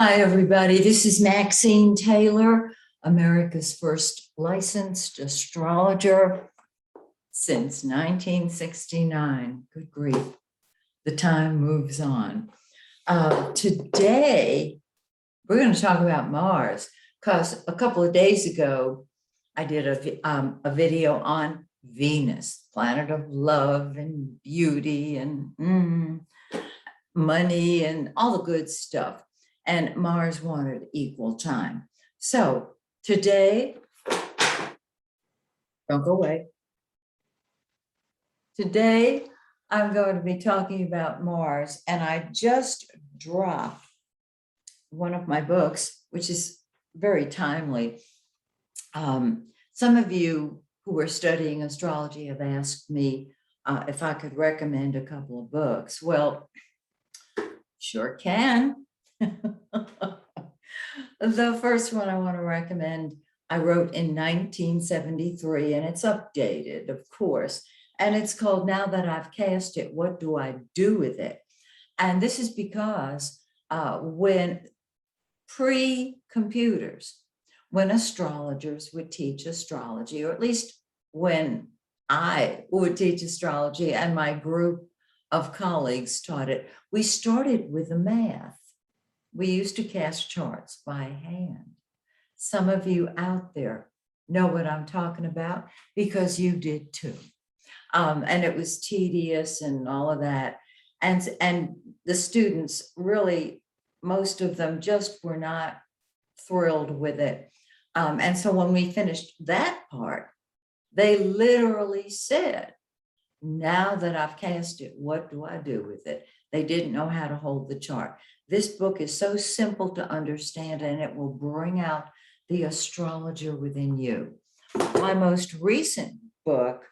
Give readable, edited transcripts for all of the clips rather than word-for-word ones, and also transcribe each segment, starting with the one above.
Hi, everybody. This is Maxine Taylor, America's first licensed astrologer since 1969. Good grief, the time moves on. Today, we're going to talk about Mars because a couple of days ago, I did a video on Venus, planet of love and beauty and money and all the good stuff. And Mars wanted equal time. So today, don't go away. Today, I'm going to be talking about Mars, and I just dropped one of my books, which is very timely. Some of you who are studying astrology have asked me if I could recommend a couple of books. Well, sure can. The first one I want to recommend, I wrote in 1973, and it's updated, of course, and it's called Now That I've Cast It, What Do I Do With It? And this is because when pre-computers, when astrologers would teach astrology, or at least when I would teach astrology and my group of colleagues taught it, we started with the math. We used to cast charts by hand. Some of you out there know what I'm talking about because you did too. And it was tedious and all of that. And the students really, most of them just were not thrilled with it. And so when we finished that part, they literally said, now that I've cast it, what do I do with it? They didn't know how to hold the chart. This book is so simple to understand, and it will bring out the astrologer within you. My most recent book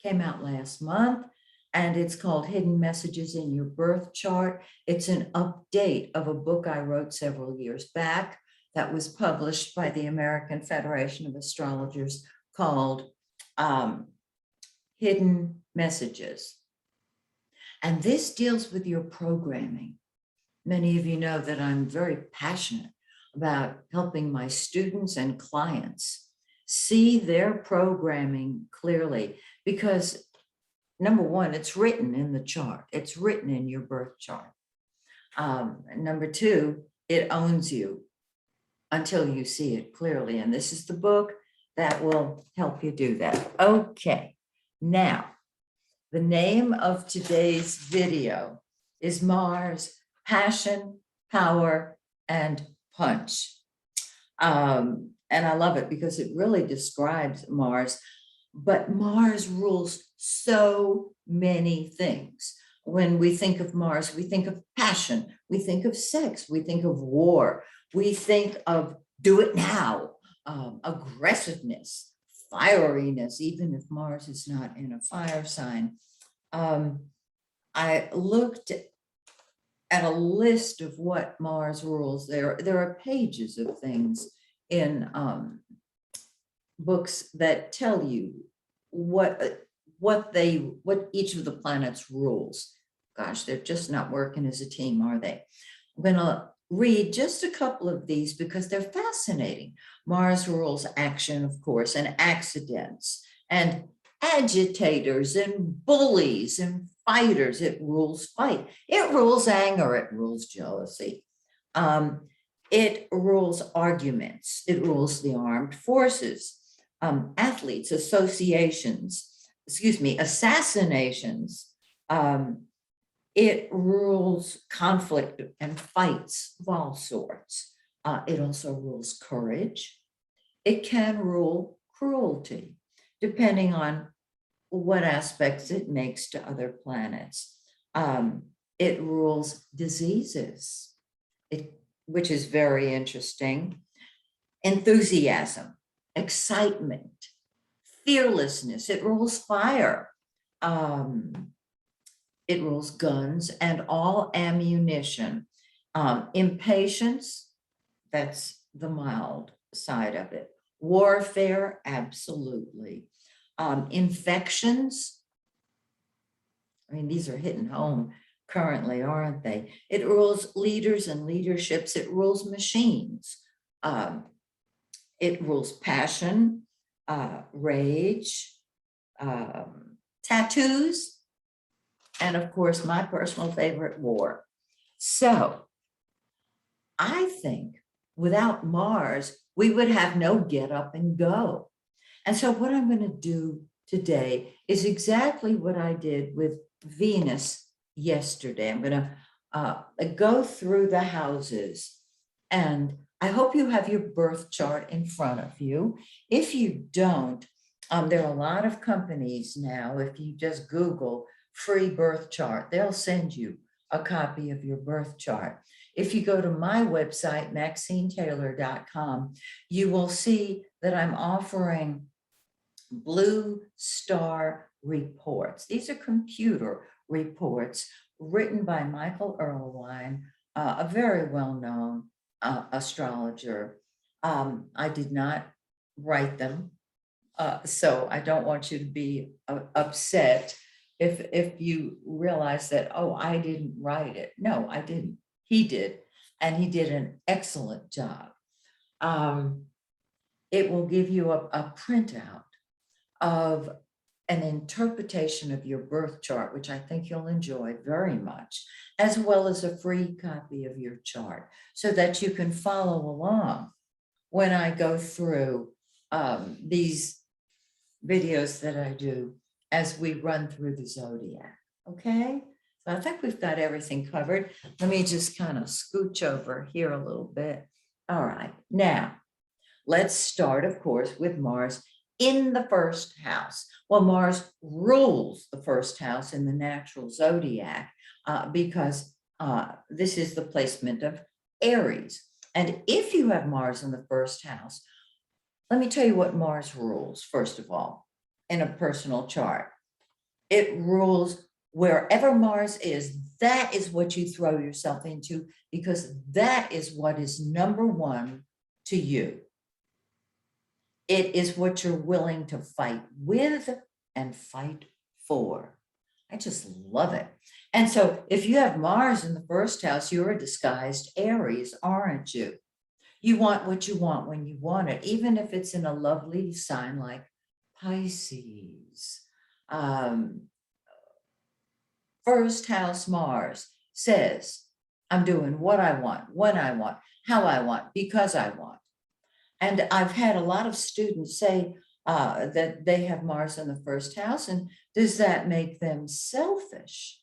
came out last month, and it's called Hidden Messages in Your Birth Chart. It's an update of a book I wrote several years back that was published by the American Federation of Astrologers called Hidden Messages. And this deals with your programming. Many of you know that I'm very passionate about helping my students and clients see their programming clearly because, number one, it's written in the chart. It's written in your birth chart. Number two, it owns you until you see it clearly. And this is the book that will help you do that. Okay, now, the name of today's video is Mars, Passion, Power, and Punch. And I love it because it really describes Mars, but Mars rules so many things. When we think of Mars, we think of passion, we think of sex, we think of war, we think of do it now, aggressiveness, fieriness, even if Mars is not in a fire sign. I looked at a list of what Mars rules. There are pages of things in books that tell you what each of the planets rules. Gosh, they're just not working as a team, are they? I'm going to read just a couple of these because they're fascinating. Mars rules action, of course, and accidents, and agitators and bullies and fighters. It rules fight. It rules anger. It rules jealousy. It rules arguments. It rules the armed forces, athletes, assassinations. It rules conflict and fights of all sorts. It also rules courage. It can rule cruelty, depending on what aspects it makes to other planets. It rules diseases, which is very interesting. Enthusiasm, excitement, fearlessness. It rules fire. It rules guns and all ammunition. Impatience, that's the mild side of it. Warfare, absolutely. Infections, I mean, these are hitting home currently, aren't they? It rules leaders and leaderships. It rules machines. Um, it rules passion, rage, tattoos, and of course, my personal favorite, war. So I think without Mars, we would have no get up and go. And so what I'm going to do today is exactly what I did with Venus yesterday. I'm going to go through the houses, and I hope you have your birth chart in front of you. If you don't, there are a lot of companies now, if you just Google free birth chart, they'll send you a copy of your birth chart. If you go to my website, MaxineTaylor.com, you will see that I'm offering Blue Star reports. These are computer reports written by Michael Erlewine, a very well-known astrologer. I did not write them, so I don't want you to be upset if you realize that, oh, I didn't write it. No, I didn't. He did, and he did an excellent job. It will give you a printout of an interpretation of your birth chart, which I think you'll enjoy very much, as well as a free copy of your chart so that you can follow along when I go through these videos that I do as we run through the zodiac. Okay, so I think we've got everything covered. Let me just kind of scooch over here a little bit. All right, now let's start, of course, with Mars in the first house. Well, Mars rules the first house in the natural zodiac because this is the placement of Aries. And if you have Mars in the first house, let me tell you what Mars rules, first of all, in a personal chart. It rules wherever Mars is, that is what you throw yourself into, because that is what is number one to you. It is what you're willing to fight with and fight for. I just love it. And so if you have Mars in the first house, you're a disguised Aries, aren't you? You want what you want when you want it, even if it's in a lovely sign like Pisces. First house Mars says, I'm doing what I want, when I want, how I want, because I want. And I've had a lot of students say that they have Mars in the first house, and does that make them selfish?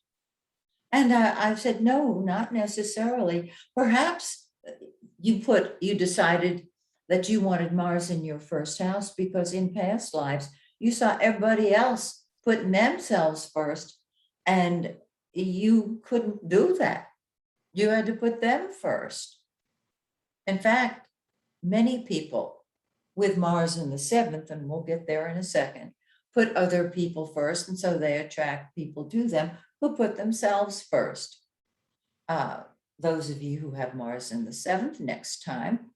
And I've said, no, not necessarily. Perhaps you decided that you wanted Mars in your first house because in past lives, you saw everybody else putting themselves first, and you couldn't do that. You had to put them first. In fact, many people with Mars in the seventh, and we'll get there in a second, put other people first, and so they attract people to them who put themselves first. Those of you who have Mars in the seventh, next time,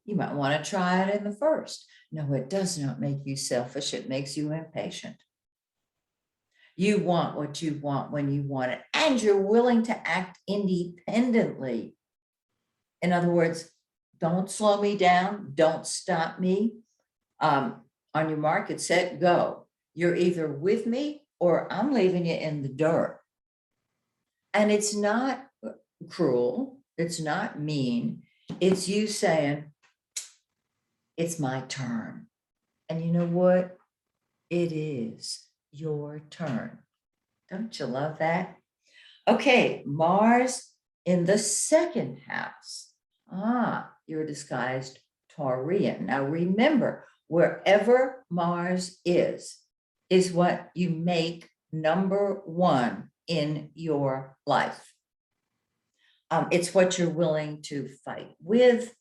you might want to try it in the first. No, it does not make you selfish. It makes you impatient. You want what you want when you want it, and you're willing to act independently. In other words, don't slow me down. Don't stop me. On your mark, get set, go. You're either with me or I'm leaving you in the dirt. And it's not cruel. It's not mean. It's you saying, it's my turn. And you know what? It is your turn. Don't you love that? Okay, Mars in the second house. You're a disguised Taurian. Now remember, wherever Mars is what you make number one in your life. It's what you're willing to fight with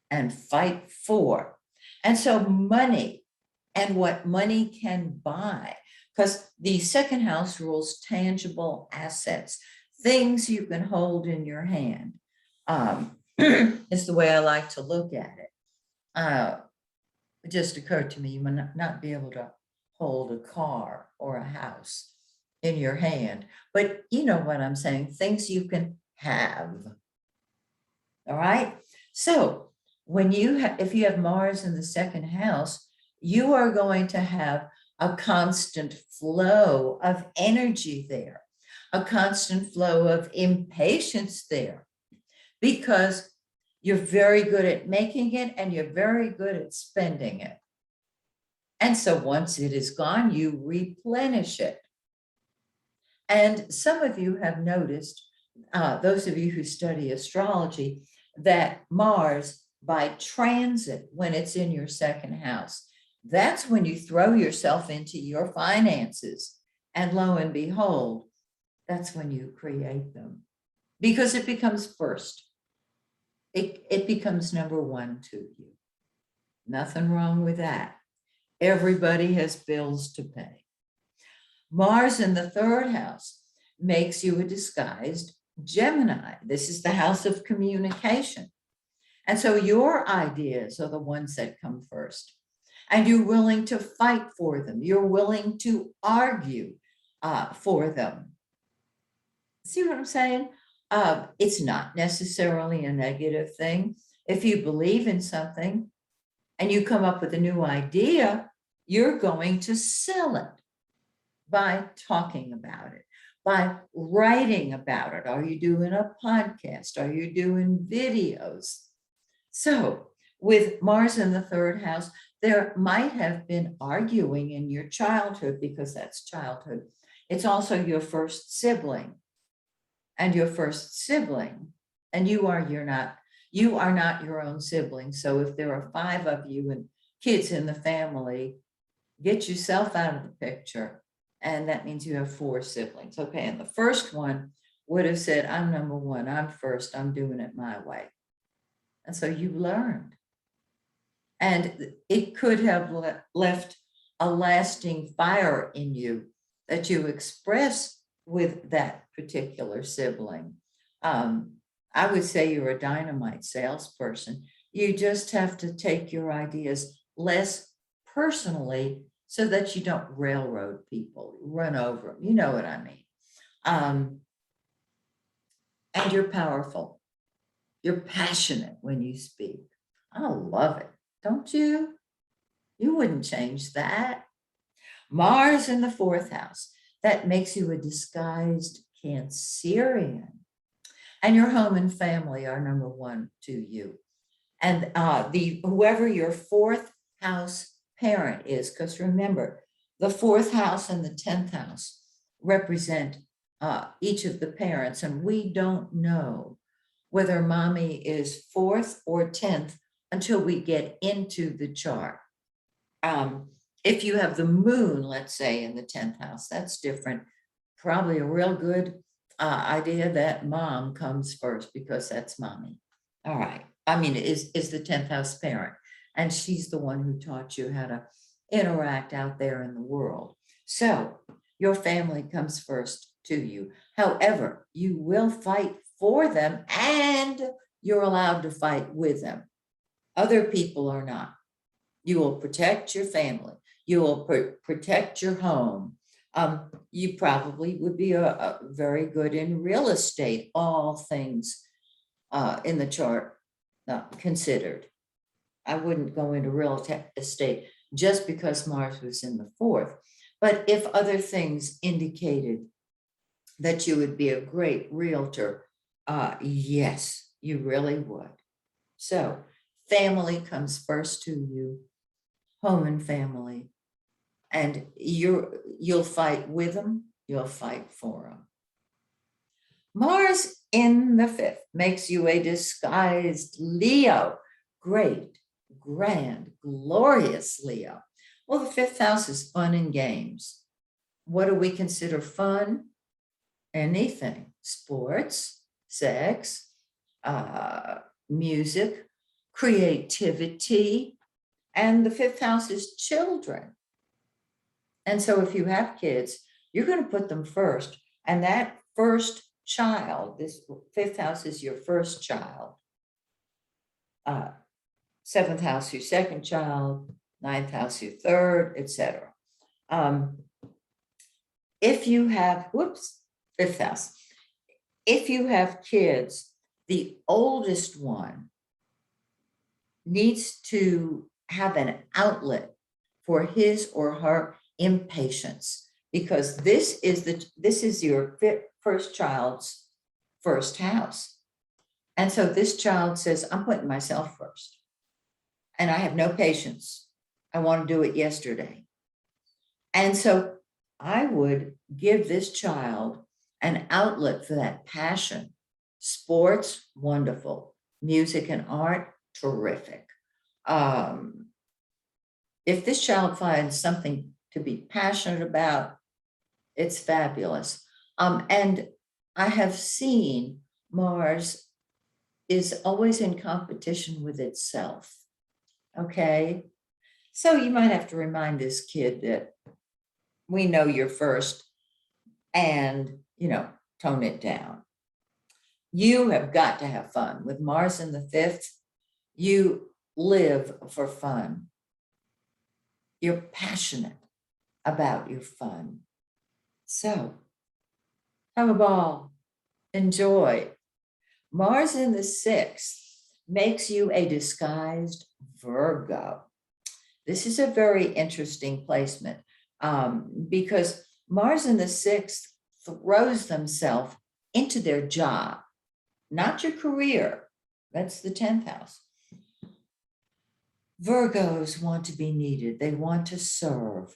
and fight for. And so money and what money can buy, because the second house rules tangible assets, things you can hold in your hand. Is the way I like to look at it. It just occurred to me, you might not be able to hold a car or a house in your hand, but you know what I'm saying, things you can have. All right. So when if you have Mars in the second house, you are going to have a constant flow of energy there, a constant flow of impatience there, because you're very good at making it and you're very good at spending it. And so once it is gone, you replenish it. And some of you have noticed, those of you who study astrology, that Mars by transit, when it's in your second house, that's when you throw yourself into your finances. And lo and behold, that's when you create them, because it becomes first. It becomes number one to you. Nothing wrong with that. Everybody has bills to pay. Mars in the third house makes you a disguised Gemini. This is the house of communication. And so your ideas are the ones that come first. And you're willing to fight for them. You're willing to argue for them. See what I'm saying? It's not necessarily a negative thing. If you believe in something and you come up with a new idea, you're going to sell it by talking about it, by writing about it. Are you doing a podcast? Are you doing videos? So with Mars in the third house, there might have been arguing in your childhood, because that's childhood. It's also your first sibling. And your first sibling, and you are not your own sibling. So if there are 5 of you and kids in the family, get yourself out of the picture. And that means you have 4 siblings. Okay. And the first one would have said, I'm number one, I'm first, I'm doing it my way. And so you learned. And it could have left a lasting fire in you that you express with that particular sibling. I would say you're a dynamite salesperson. You just have to take your ideas less personally so that you don't railroad people, run over them. You know what I mean? And you're powerful. You're passionate when you speak. I love it. Don't you? You wouldn't change that. Mars in the 4th house. That makes you a disguised Cancerian. And your home and family are number one to you. And whoever your 4th house parent is, because remember, the 4th house and the 10th house represent each of the parents. And we don't know whether mommy is 4th or 10th until we get into the chart. If you have the moon, let's say, in the 10th house, that's different. Probably a real good idea that mom comes first, because that's mommy. All right. I mean, is the 10th house parent. And she's the one who taught you how to interact out there in the world. So your family comes first to you. However, you will fight for them, and you're allowed to fight with them. Other people are not. You will protect your family. You will protect your home. You probably would be a very good in real estate, all things in the chart considered. I wouldn't go into real estate just because Mars was in the 4th. But if other things indicated that you would be a great realtor, yes, you really would. So family comes first to you, home and family. And you'll fight with them, you'll fight for them. Mars in the 5th makes you a disguised Leo. Great, grand, glorious Leo. Well, the 5th house is fun and games. What do we consider fun? Anything. Sports, sex, music, creativity, and the 5th house is children. And so if you have kids, you're going to put them first. And that first child, this 5th house is your first child. 7th house, your second child, 9th house, your third, etc. If you have, whoops, fifth house. If you have kids, the oldest one needs to have an outlet for his or her impatience, because this is your first child's first house. And so this child says, I'm putting myself first and I have no patience. I want to do it yesterday. And so I would give this child an outlet for that passion. Sports, wonderful. Music and art, terrific. If this child finds something to be passionate about, it's fabulous. And I have seen Mars is always in competition with itself. Okay. So you might have to remind this kid that we know you're first and, tone it down. You have got to have fun. With Mars in the fifth, you live for fun. You're passionate about your fun. So have a ball. Enjoy. Mars in the sixth makes you a disguised Virgo. This is a very interesting placement because Mars in the sixth throws themselves into their job, not your career. That's the 10th house. Virgos want to be needed. They want to serve.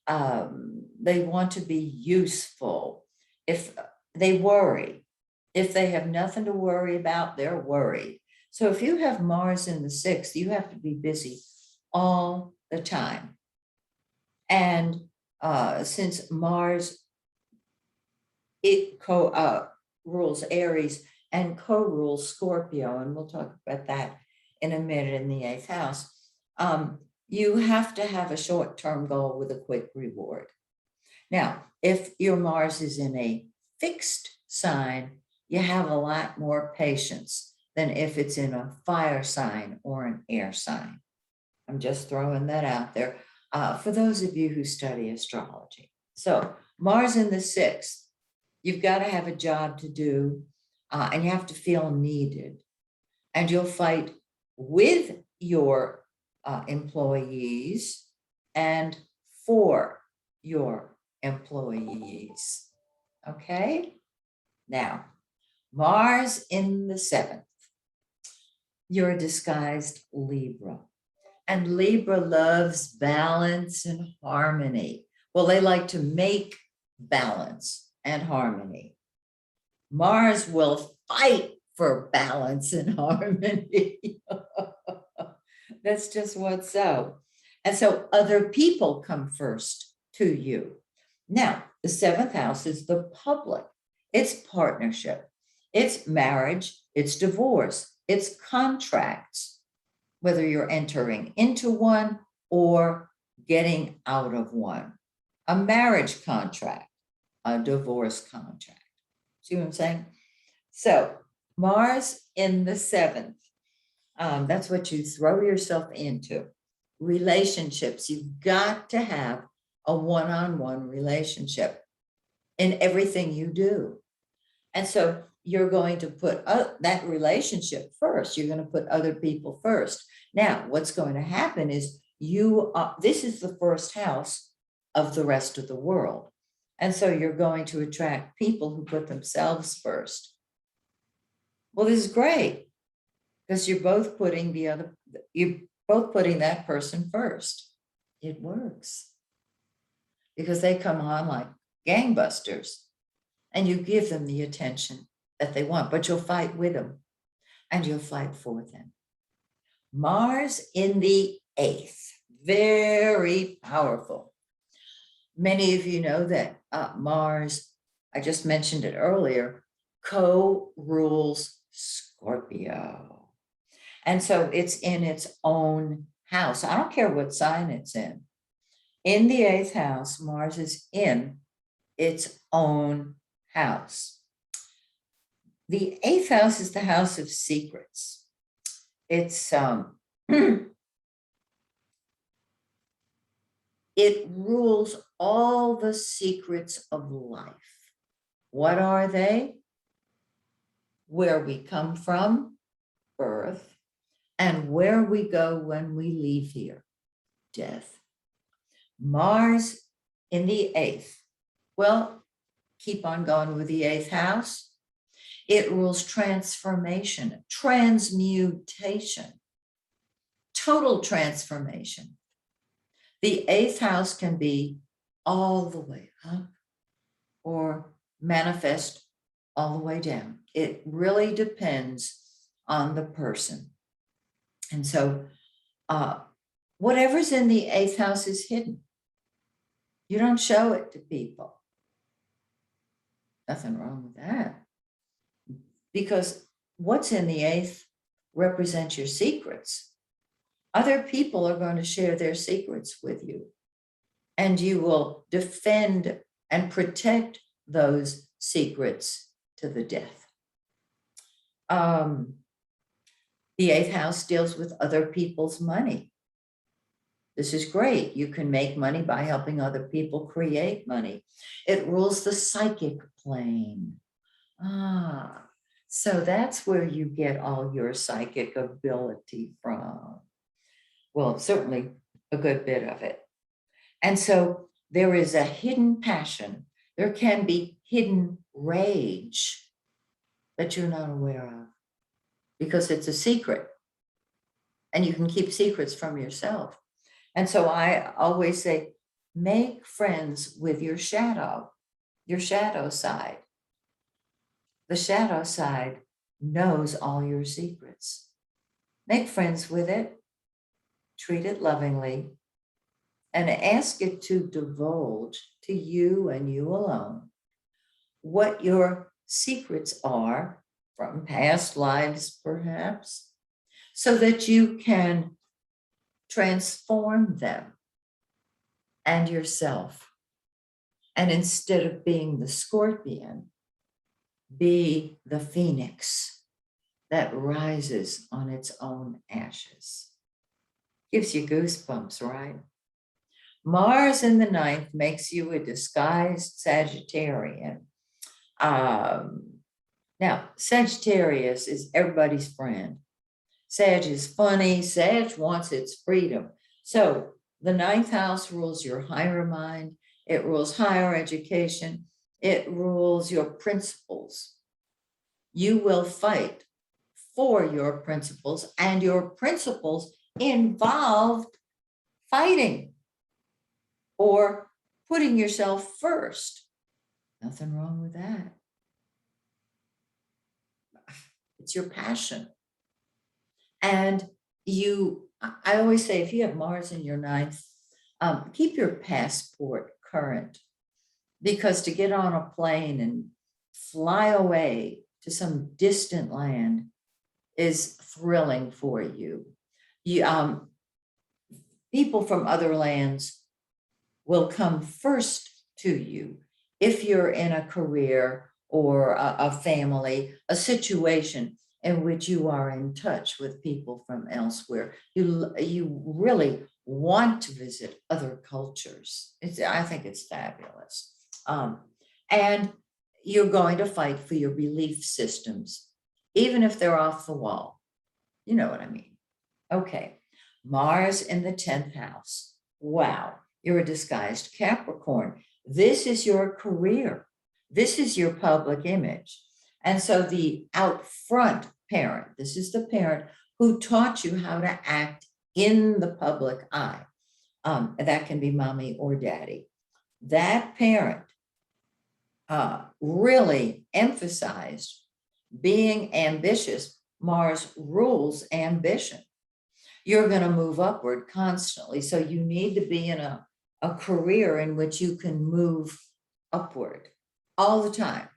They want to be useful. If they worry, if they have nothing to worry about, they're worried. So if you have Mars in the sixth, you have to be busy all the time. And since Mars, it rules Aries and co-rules Scorpio, and we'll talk about that in a minute in the 8th house, you have to have a short-term goal with a quick reward. Now, if your Mars is in a fixed sign, you have a lot more patience than if it's in a fire sign or an air sign. I'm just throwing that out there for those of you who study astrology. So Mars in the sixth, you've got to have a job to do and you have to feel needed. And you'll fight with your employees and for your employees. Okay? Now, Mars in the seventh, you're a disguised Libra. And Libra loves balance and harmony. Well, they like to make balance and harmony. Mars will fight for balance and harmony. That's just what's so. And so other people come first to you. Now, the 7th house is the public. It's partnership. It's marriage. It's divorce. It's contracts, whether you're entering into one or getting out of one. A marriage contract, a divorce contract. See what I'm saying? So Mars in the 7th, that's what you throw yourself into. Relationships, you've got to have a one-on-one relationship in everything you do. And so you're going to put that relationship first. You're going to put other people first. Now, what's going to happen is this is the first house of the rest of the world. And so you're going to attract people who put themselves first. Well, this is great because you're both putting that person first. It works because they come on like gangbusters and you give them the attention that they want, but you'll fight with them and you'll fight for them. Mars in the 8th, very powerful. Many of you know that Mars, I just mentioned it earlier, co-rules Scorpio. And so it's in its own house. I don't care what sign it's in. In the 8th house, Mars is in its own house. The 8th house is the house of secrets. It's It rules all the secrets of life. What are they? Where we come from, birth, and where we go when we leave here, death. Mars in the eighth. Well, keep on going with the eighth house. It rules transformation, transmutation, total transformation. The eighth house can be all the way up or manifest all the way down. It really depends on the person. And so whatever's in the eighth house is hidden. You don't show it to people. Nothing wrong with that. Because what's in the eighth represents your secrets. Other people are going to share their secrets with you, and you will defend and protect those secrets to the death. The eighth house deals with other people's money. This is great. You can make money by helping other people create money. It rules the psychic plane. So that's where you get all your psychic ability from. Well, certainly a good bit of it. And so there is a hidden passion. There can be hidden rage that you're not aware of because it's a secret. And you can keep secrets from yourself. And so I always say, make friends with your shadow side. The shadow side knows all your secrets. Make friends with it, treat it lovingly, and ask it to divulge to you and you alone what your secrets are from past lives, perhaps, so that you can transform them and yourself. And instead of being the scorpion, be the phoenix that rises on its own ashes. Gives you goosebumps, right? Mars in the ninth makes you a disguised Sagittarian. Now, Sagittarius is everybody's friend. Sag is funny. Sag wants its freedom. So the ninth house rules your higher mind. It rules higher education. It rules your principles. You will fight for your principles, and your principles involved fighting or putting yourself first. Nothing wrong with that. It's your passion. And I always say, if you have Mars in your ninth, keep your passport current, because to get on a plane and fly away to some distant land is thrilling for you. People from other lands will come first to you if you're in a career or a family, a situation in which you are in touch with people from elsewhere. You really want to visit other cultures. I think it's fabulous. And you're going to fight for your belief systems, even if they're off the wall. You know what I mean? Okay, Mars in the 10th house. Wow, you're a disguised Capricorn. This is your career. This is your public image. And so the out front parent, this is the parent who taught you how to act in the public eye. That can be mommy or daddy. That parent really emphasized being ambitious. Mars rules ambition. You're going to move upward constantly. So you need to be in a career in which you can move upward all the time.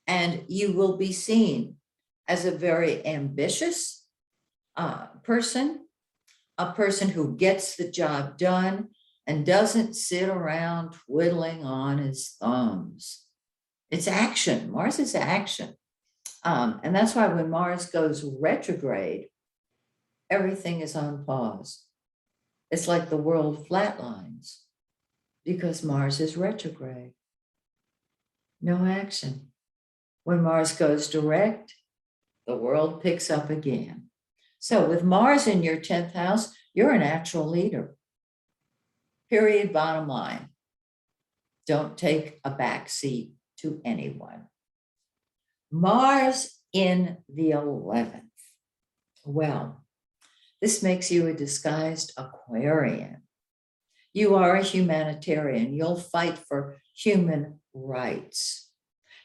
And you will be seen as a very ambitious person, a person who gets the job done and doesn't sit around twiddling on his thumbs. It's action. Mars is action. And that's why when Mars goes retrograde, everything is on pause. It's like the world flatlines because Mars is retrograde. No action. When Mars goes direct, the world picks up again. So with Mars in your 10th house, you're a natural leader. Period, bottom line. Don't take a back seat to anyone. Mars in the 11th. Well, this makes you a disguised Aquarian. You are a humanitarian. You'll fight for human rights.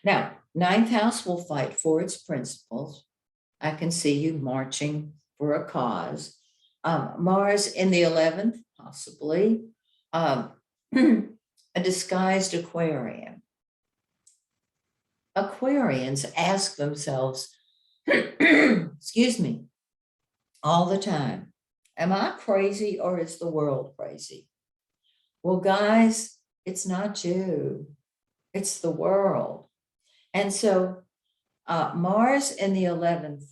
Now, 9th house will fight for its principles. I can see you marching for a cause. Mars in the 11th, possibly. A disguised Aquarian. Aquarians ask themselves, excuse me, all the time, am I crazy or is the world crazy? Well, guys, it's not you, it's the world. And so Mars in the 11th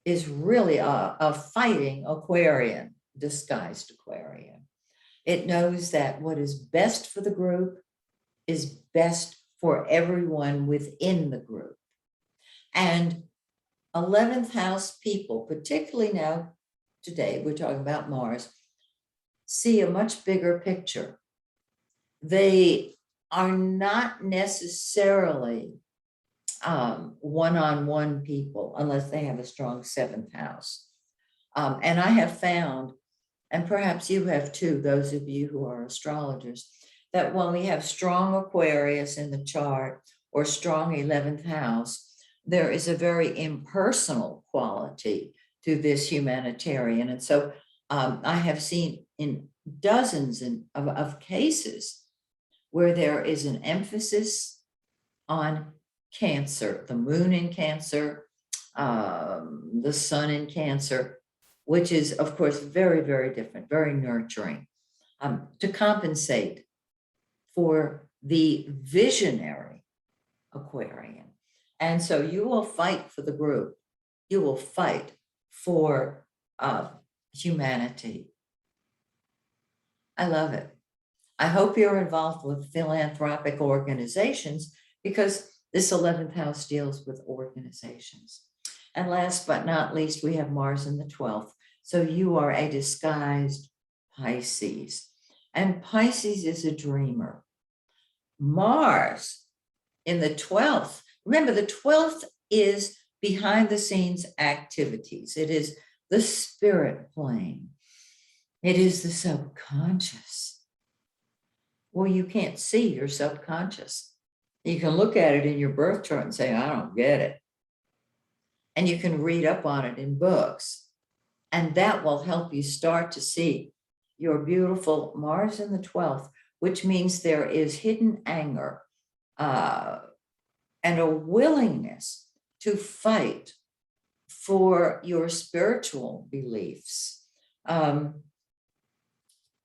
is really a fighting Aquarian, disguised Aquarian. It knows that what is best for the group is best for everyone within the group. And 11th house people, particularly now, today, we're talking about Mars, see a much bigger picture. They are not necessarily one-on-one people unless they have a strong 7th house. And I have found, and perhaps you have too, those of you who are astrologers, that when we have strong Aquarius in the chart or strong 11th house, there is a very impersonal quality to this humanitarian. And so I have seen in dozens of cases where there is an emphasis on Cancer, the moon in Cancer, the sun in Cancer, which is, of course, very, very different, very nurturing, to compensate for the visionary Aquarian. And so you will fight for the group. You will fight for humanity. I love it. I hope you're involved with philanthropic organizations because this 11th house deals with organizations. And last but not least, we have Mars in the 12th. So you are a disguised Pisces. And Pisces is a dreamer. Mars in the 12th. Remember, the 12th is behind the scenes activities. It is the spirit plane. It is the subconscious. Well, you can't see your subconscious. You can look at it in your birth chart and say, I don't get it. And you can read up on it in books. And that will help you start to see your beautiful Mars in the 12th, which means there is hidden anger and a willingness to fight for your spiritual beliefs. The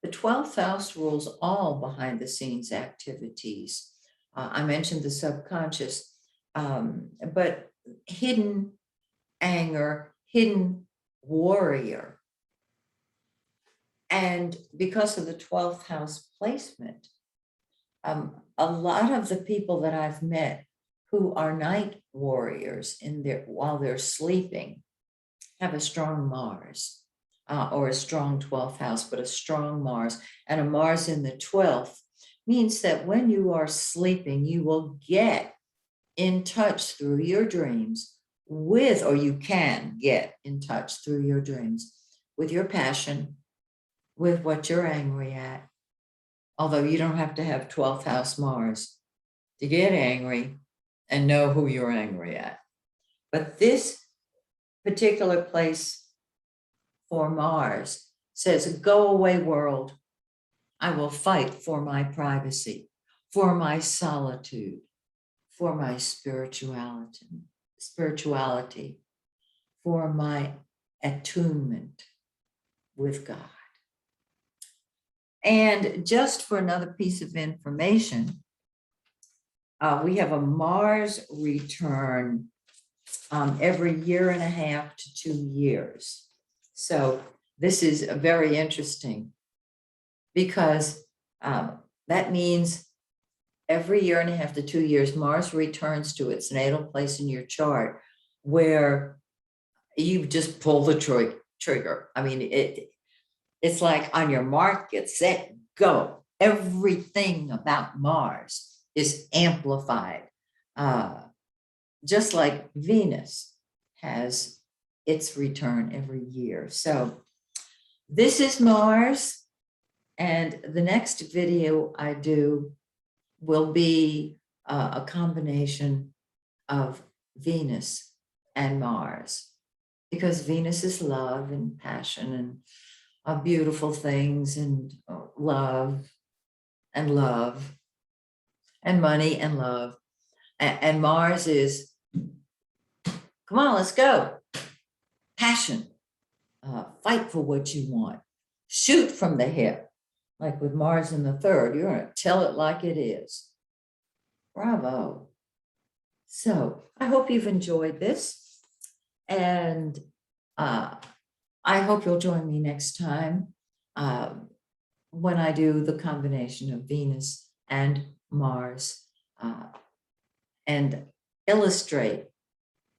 12th house rules all behind the scenes activities. I mentioned the subconscious, but hidden anger, hidden warrior. And because of the 12th house placement, a lot of the people that I've met who are night warriors while they're sleeping have a strong Mars or a strong 12th house, but a strong Mars. And a Mars in the 12th means that when you are sleeping, you will get in touch through your dreams with, or you can get in touch through your dreams with your passion, with what you're angry at. Although you don't have to have 12th house Mars to get angry and know who you're angry at. But this particular place for Mars says, go away world. I will fight for my privacy, for my solitude, for my spirituality, for my attunement with God. And just for another piece of information, we have a Mars return every year and a half to 2 years. So this is very interesting. because that means every year and a half to 2 years, Mars returns to its natal place in your chart, where you just pull the trigger. I mean, it's like on your mark, get set, go. Everything about Mars is amplified, just like Venus has its return every year. So this is Mars, and the next video I do will be a combination of Venus and Mars, because Venus is love and passion and beautiful things, and love and money and love. And Mars is, come on, let's go. Passion, fight for what you want, shoot from the hip. Like with Mars in the third, you're going to tell it like it is. Bravo. So I hope you've enjoyed this, and I hope you'll join me next time when I do the combination of Venus and Mars and illustrate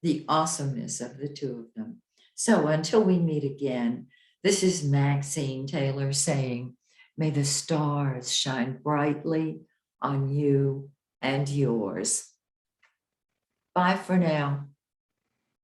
the awesomeness of the two of them. So until we meet again, this is Maxine Taylor saying, may the stars shine brightly on you and yours. Bye for now.